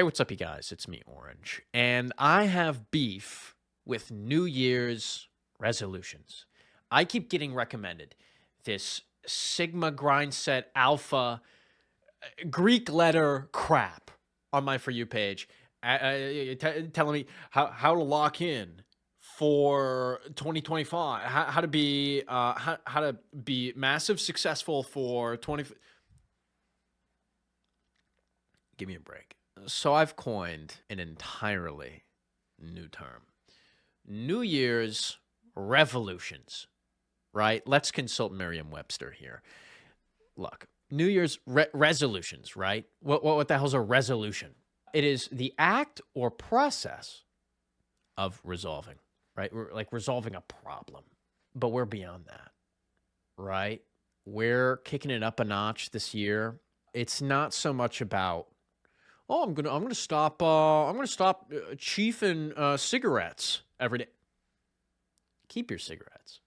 Hey, what's up, you guys? It's me, Orange, and I have beef with New Year's resolutions. I keep getting recommended this Sigma grind set alpha Greek letter crap on my For You page, telling me how to lock in for 2025, how to be how to be massive successful for 20. Give me a break. So I've coined an entirely new term. New Year's revolutions, right? Let's consult Merriam-Webster here. Look, New Year's resolutions, right? What the hell's a resolution? It is the act or process of resolving, right? We're like resolving a problem, but we're beyond that, right? We're kicking it up a notch this year. It's not so much about, oh, I'm gonna stop chiefing cigarettes every day. Keep your cigarettes,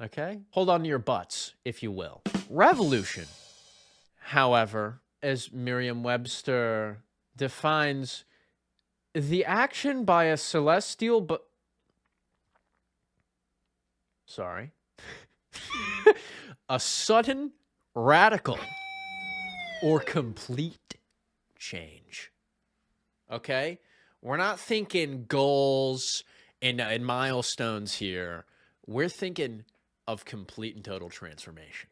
okay? Hold on to your butts, if you will. Revolution, however, as Merriam-Webster defines, the action by a celestial but a sudden, radical, or complete change. Okay? We're not thinking goals and milestones here. We're thinking of complete and total transformation.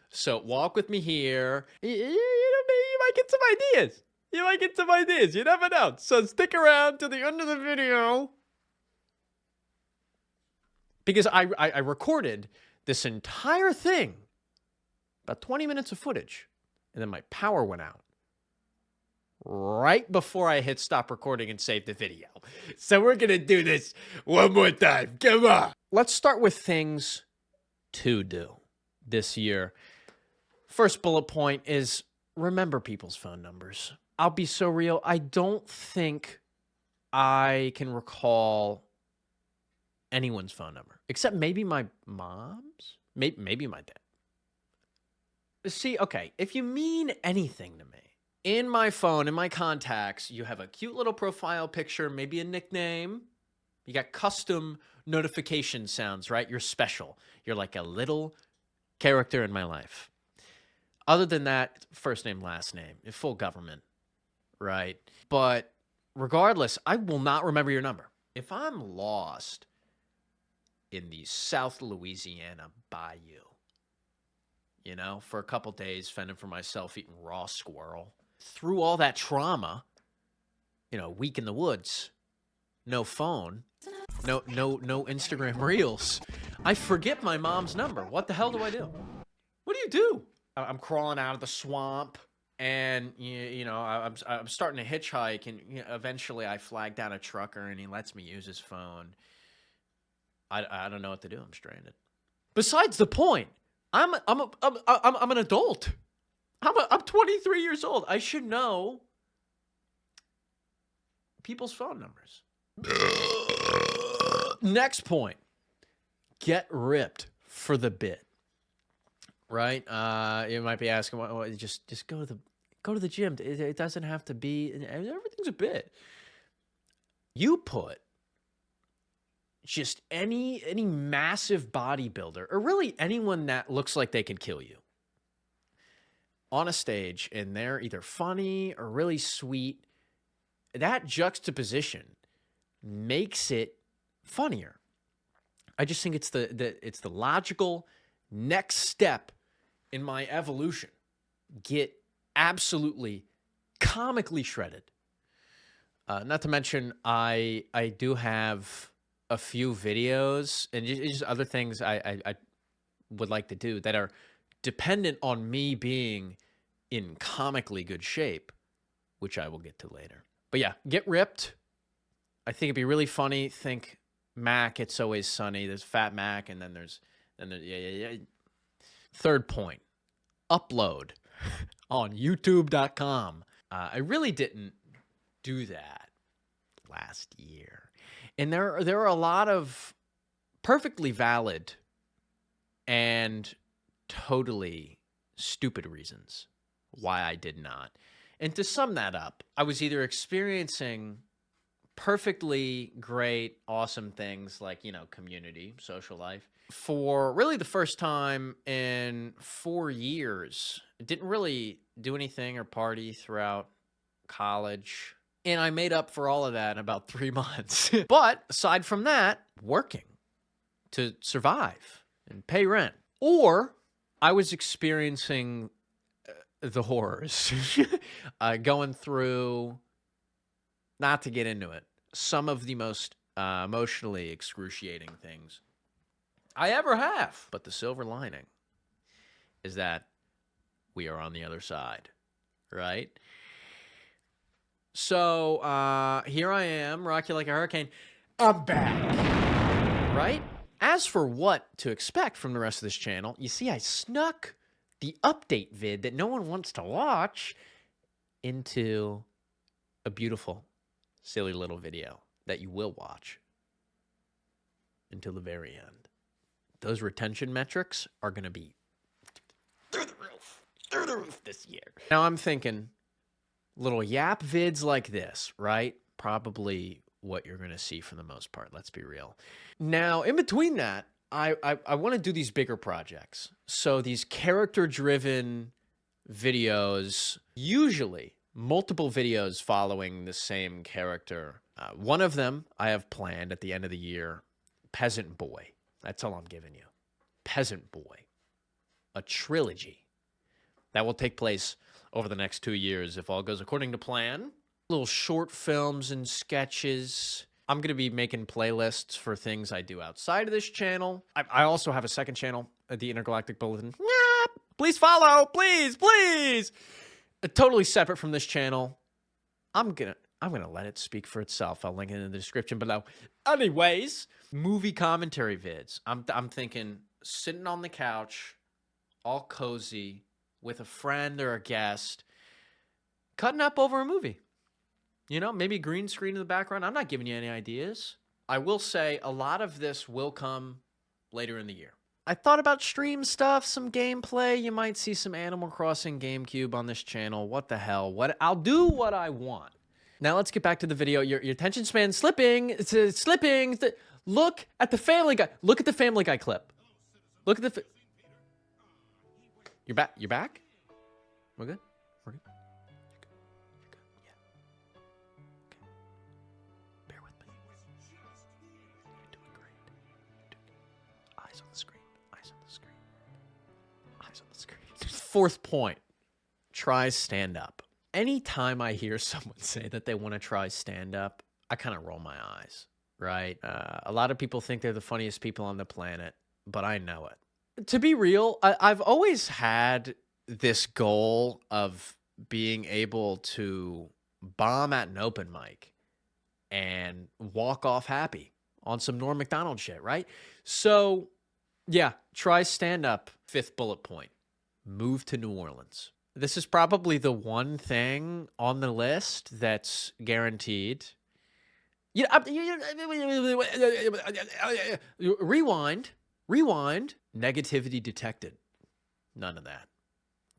So walk with me here. You might get some ideas. You might get some ideas. You never know. So stick around to the end of the video, because I recorded this entire thing, about 20 minutes of footage, and then my power went out right before I hit stop recording and save the video. So we're going to do this one more time. Come on. Let's start with things to do this year. First bullet point is remember people's phone numbers. I'll be so real. I don't think I can recall anyone's phone number, except maybe my mom's, maybe my dad. See, okay, if you mean anything to me, in my phone, in my contacts, you have a cute little profile picture, maybe a nickname. You got custom notification sounds, right? You're special. You're like a little character in my life. Other than that, first name, last name, full government, right? But regardless, I will not remember your number. If I'm lost in the South Louisiana bayou, you know, for a couple days, fending for myself, eating raw squirrel, through all that trauma, you know, week in the woods, no phone, no Instagram reels, I forget my mom's number. What the hell do I do? What do? I'm crawling out of the swamp, and you know, I'm starting to hitchhike, and you know, eventually I flag down a trucker, and he lets me use his phone. I don't know what to do. I'm stranded. Besides the point, I'm an adult. I'm 23 years old. I should know people's phone numbers. Next point. Get ripped for the bit. Right? You might be asking, well, just go to the gym. It doesn't have to be, everything's a bit. You put just any massive bodybuilder, or really anyone that looks like they could kill you, on a stage, and they're either funny or really sweet. That juxtaposition makes it funnier. I just think it's the logical next step in my evolution. Get absolutely comically shredded. Not to mention, I do have a few videos and just other things I would like to do that are dependent on me being in comically good shape, which I will get to later. But yeah, get ripped. I think it'd be really funny. Think Mac, It's Always Sunny. There's Fat Mac, and then there's yeah. Third point, upload on youtube.com. I really didn't do that last year. And there are a lot of perfectly valid and totally stupid reasons why I did not. And to sum that up, I was either experiencing perfectly great, awesome things like, you know, community, social life, for really the first time in 4 years. Didn't really do anything or party throughout college. And I made up for all of that in about 3 months. But aside from that, working to survive and pay rent. Or I was experiencing the horrors, going through, not to get into it, some of the most emotionally excruciating things I ever have. But the silver lining is that we are on the other side, right? So here I am, rock you like a hurricane. I'm back, right? As for what to expect from the rest of this channel, you see I snuck the update vid that no one wants to watch into a beautiful, silly little video that you will watch until the very end. Those retention metrics are going to be through the roof this year. Now I'm thinking little yap vids like this, right? Probably what you're going to see for the most part. Let's be real. Now, in between that, I want to do these bigger projects. So these character-driven videos, usually multiple videos following the same character. One of them I have planned at the end of the year, Peasant Boy. That's all I'm giving you. Peasant Boy. A trilogy that will take place over the next 2 years if all goes according to plan. Little short films and sketches. I'm going to be making playlists for things I do outside of this channel. I also have a second channel, the Intergalactic Bulletin. Please follow, please, please. Totally separate from this channel. I'm gonna let it speak for itself. I'll link it in the description below. Anyways, movie commentary vids. I'm thinking sitting on the couch, all cozy, with a friend or a guest, cutting up over a movie. You know, maybe green screen in the background. I'm not giving you any ideas. I will say a lot of this will come later in the year. I thought about stream stuff, some gameplay. You might see some Animal Crossing GameCube on this channel. What the hell? I'll do what I want. Now let's get back to the video. Your attention span's slipping. It's slipping. Look at the Family Guy. Look at the Family Guy clip. Look at the... You're back? You're back? We're good? We're good? You're good? Yeah. Okay. Bear with me. You're doing great. Eyes on the screen. Eyes on the screen. Eyes on the screen. Fourth point. Try stand-up. Anytime I hear someone say that they want to try stand-up, I kind of roll my eyes, right? A lot of people think they're the funniest people on the planet, but I know it. To be real, I've always had this goal of being able to bomb at an open mic and walk off happy on some Norm Macdonald shit, right? So, yeah, try stand-up. Fifth bullet point, move to New Orleans. This is probably the one thing on the list that's guaranteed. Rewind. Negativity detected. None of that.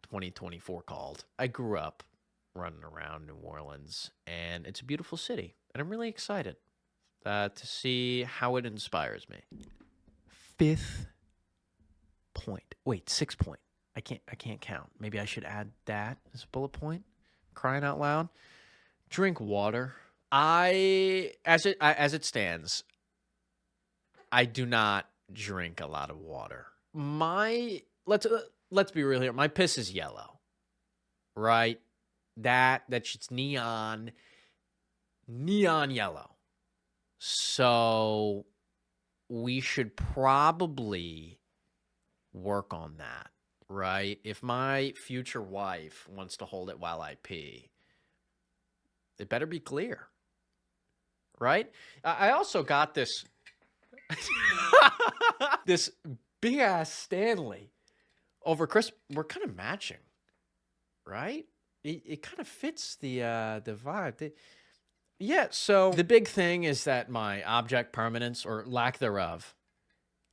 2024 called. I grew up running around New Orleans, and it's a beautiful city, and I'm really excited to see how it inspires me. Fifth point. Wait, 6th point. I can't count. Maybe I should add that as a bullet point. Crying out loud. Drink water. As it stands, I do not drink a lot of water. Let's be real here. My piss is yellow, right? That shit's neon yellow. So we should probably work on that, right? If my future wife wants to hold it while I pee, it better be clear, right? I also got this this big ass Stanley over Christmas. We're kind of matching, right? It kind of fits the vibe. Yeah, so the big thing is that my object permanence, or lack thereof,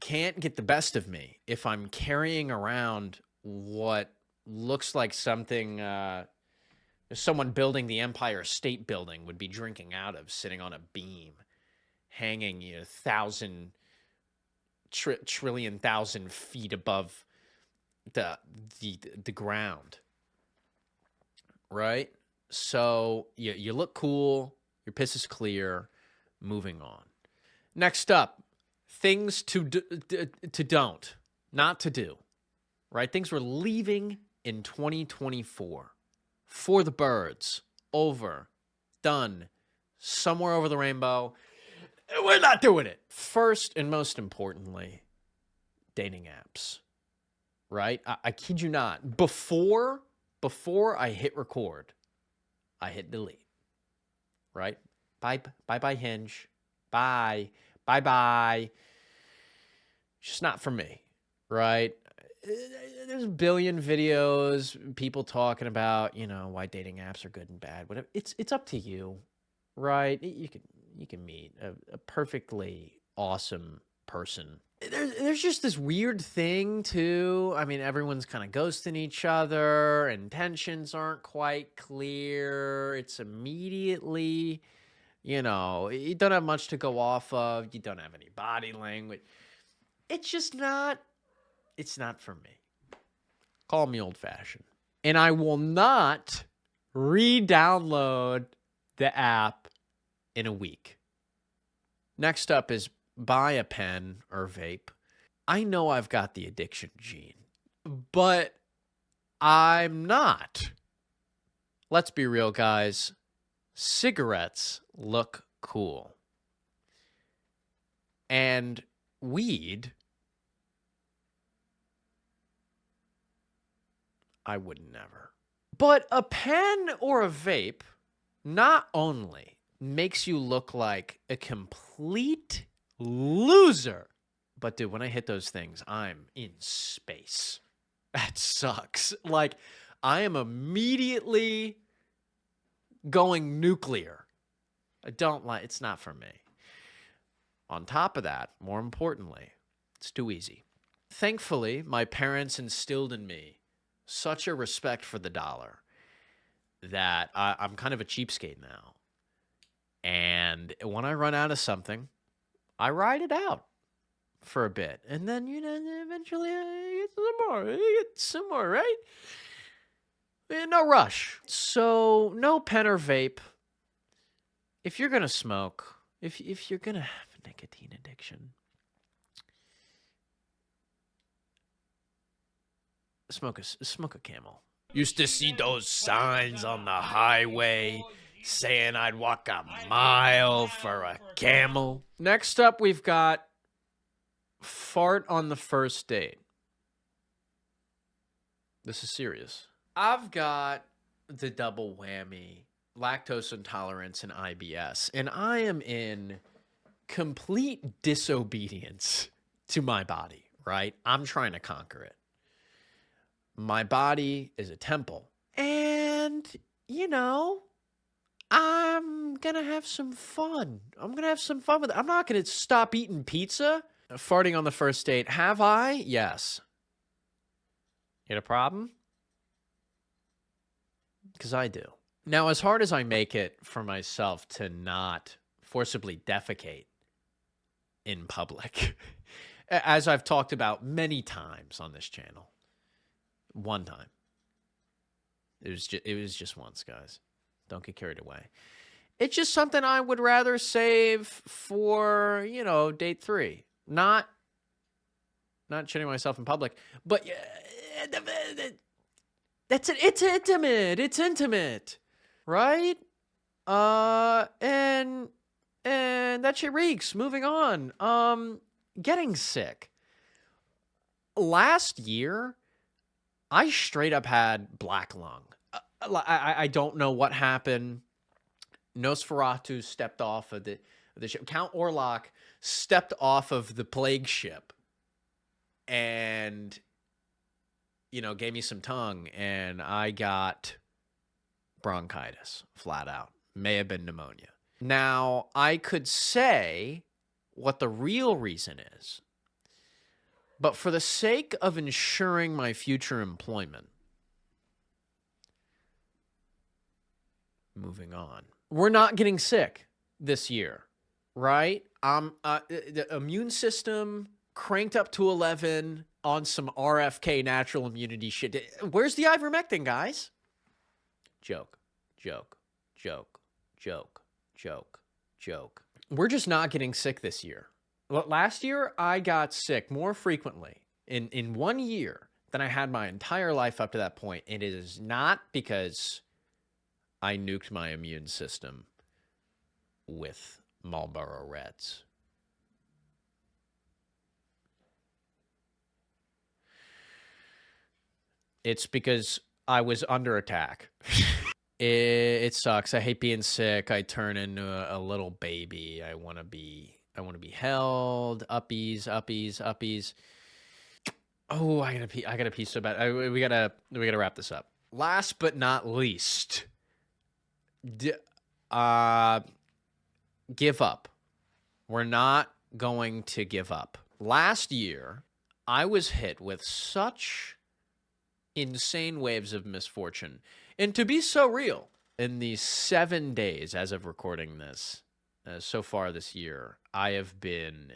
can't get the best of me if I'm carrying around what looks like something Someone building the Empire State Building would be drinking out of, sitting on a beam, hanging trillion thousand feet above the ground, right? So you look cool, your piss is clear, moving on. Next up, things not to do, right? Things we're leaving in 2024 for the birds, over, done, somewhere over the rainbow. We're not doing it. First and most importantly, dating apps, right? I kid you not. Before I hit record, I hit delete, right? Bye Hinge. Bye. Just not for me, right? There's a billion videos, people talking about, why dating apps are good and bad. Whatever. It's up to you, right? You can meet a perfectly awesome person. There's just this weird thing too. I mean, everyone's kind of ghosting each other. Intentions aren't quite clear. It's immediately, you don't have much to go off of. You don't have any body language. It's just not. It's not for me. Call me old-fashioned. And I will not re-download the app in a week. Next up is buy a pen or vape. I know I've got the addiction gene, but I'm not. Let's be real, guys. Cigarettes look cool. And weed, I would never. But a pen or a vape not only makes you look like a complete loser, but dude, when I hit those things, I'm in space. That sucks. Like, I am immediately going nuclear. It's not for me. On top of that, more importantly, it's too easy. Thankfully, my parents instilled in me such a respect for the dollar that I'm kind of a cheapskate now. And when I run out of something, I ride it out for a bit. And then, eventually I get some more, right? No rush. So no pen or vape. If you're going to smoke, if you're going to have a nicotine addiction, smoke a Camel. Used to see those signs on the highway saying I'd walk a mile for a Camel. Next up, we've got fart on the first date. This is serious. I've got the double whammy, lactose intolerance and IBS, and I am in complete disobedience to my body, right? I'm trying to conquer it. My body is a temple. And, I'm going to have some fun. I'm going to have some fun with it. I'm not going to stop eating pizza. Farting on the first date. Have I? Yes. You had a problem? Because I do. Now, as hard as I make it for myself to not forcibly defecate in public, as I've talked about many times on this channel, one time. It was just once, guys. Don't get carried away. It's just something I would rather save for, date 3. Not shitting myself in public, but it's intimate. It's intimate, right? And that shit reeks. Moving on. Getting sick. Last year, I straight up had black lung. I don't know what happened. Nosferatu stepped off of the ship. Count Orlok stepped off of the plague ship and, gave me some tongue, and I got bronchitis, flat out. May have been pneumonia. Now, I could say what the real reason is, but for the sake of ensuring my future employment, moving on. We're not getting sick this year, right? The immune system cranked up to 11 on some RFK natural immunity shit. Where's the ivermectin, guys? Joke, joke, joke, joke, joke, joke. We're just not getting sick this year. Last year, I got sick more frequently in 1 year than I had my entire life up to that point. And it is not because I nuked my immune system with Marlboro Reds. It's because I was under attack. It sucks. I hate being sick. I turn into a little baby. I want to be held. Uppies, uppies, uppies. Oh, I gotta pee so bad. We gotta wrap this up. Last but not least, give up. We're not going to give up. Last year, I was hit with such insane waves of misfortune. And to be so real, in these 7 days as of recording this, so far this year, I have been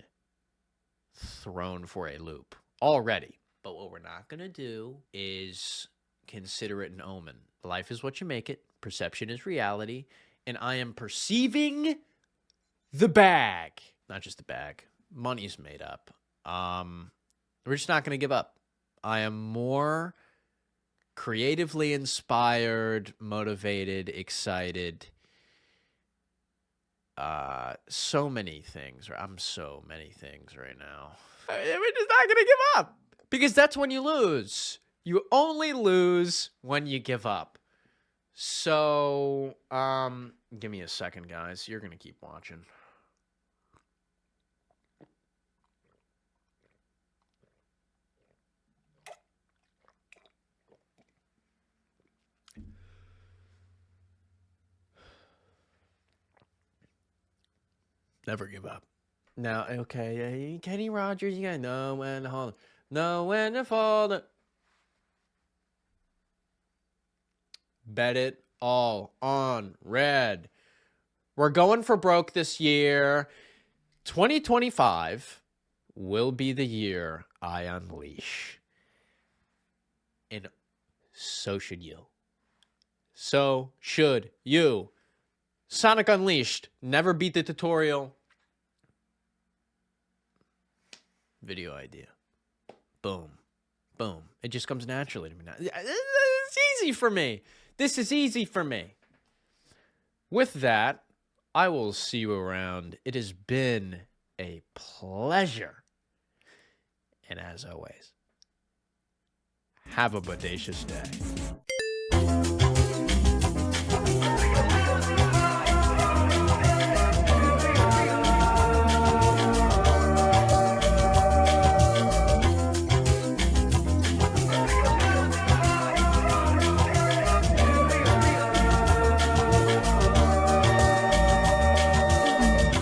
thrown for a loop already. But what we're not going to do is consider it an omen. Life is what you make it. Perception is reality. And I am perceiving the bag. Not just the bag. Money's made up. We're just not going to give up. I am more creatively inspired, motivated, excited. So many things. I'm so many things right now. We're just not going to give up. Because that's when you lose. You only lose when you give up. So, give me a second, guys. You're going to keep watching. Never give up. Now, okay, Kenny Rogers, you gotta know when to hold it. Know when to fold it. Bet it all on red. We're going for broke this year. 2025 will be the year I unleash. And so should you. So should you. Sonic Unleashed. Never beat the tutorial. Video idea. Boom. Boom. It just comes naturally to me now. It's easy for me. This is easy for me. With that, I will see you around. It has been a pleasure. And as always, have a bodacious day.